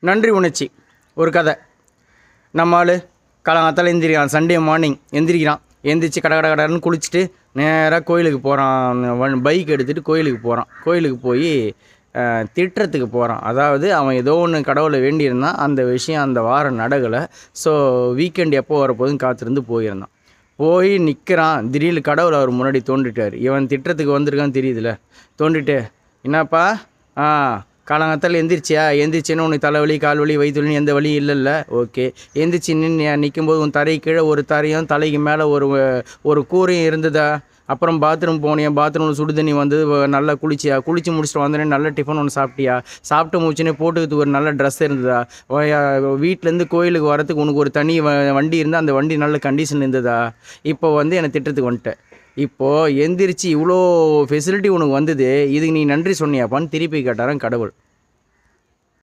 நன்றி உணர்ச்சி. ஒரு கதை. நம்ம ஆள் காலங்காத்தால எந்திரிக்கிறான். Sunday morning எந்திரிக்கிறான். எந்திரிச்சு கடன்னு குளிச்சுட்டு நேராக கோயிலுக்கு போகிறான். பைக் எடுத்துகிட்டு கோயிலுக்கு போகிறான். கோயிலுக்கு போய் திட்டுறதுக்கு போகிறான். அதாவது அவன் ஏதோ ஒன்று கடவுளை வேண்டியிருந்தான். அந்த விஷயம் அந்த வாரம் நடக்கலை. ஸோ வீக்கெண்ட் எப்போ வரப்போதுன்னு காத்திருந்து போயிருந்தான். போய் நிற்கிறான். திடீர்னு கடவுள் அவர் முன்னாடி தோன்றிட்டார். இவன் திட்டுறதுக்கு வந்திருக்கான்னு தெரியுதுல்ல. தோன்றிட்டு, என்னப்பா காலங்காத்தால் எந்திரிச்சேன்னு உனக்கு தலைவலி, கால் வலி, வயிற்று வலி எந்த வலியும் இல்லைல்ல? ஓகே. எந்திரிச்சு நிற்கும்போது உன் தரை கீழே ஒரு தரையும் தலைக்கு மேலே ஒரு கூரையும் இருந்ததா? அப்புறம் பாத்ரூம் போனியா? பாத்ரூமில் சுடு தண்ணி வந்து நல்லா குளிச்சு முடிச்சுட்டு வந்தோடனே நல்ல டிஃபன் ஒன்று சாப்பிட்டு முடிச்சுனே போட்டுக்கிறதுக்கு ஒரு நல்ல ட்ரெஸ் இருந்ததா? வீட்டிலேருந்து கோயிலுக்கு வரத்துக்கு உனக்கு ஒரு தனி வண்டி இருந்தால் அந்த வண்டி நல்ல கண்டிஷன் இருந்ததா? இப்போ என்னை திட்டத்துக்கு வந்துட்டேன். இப்போது எந்திரிச்சு இவ்வளோ ஃபெசிலிட்டி உனக்கு வந்தது, இதுக்கு நீ நன்றி சொன்னியாப்பான்னு திருப்பி கேட்டாரான் கடவுள்.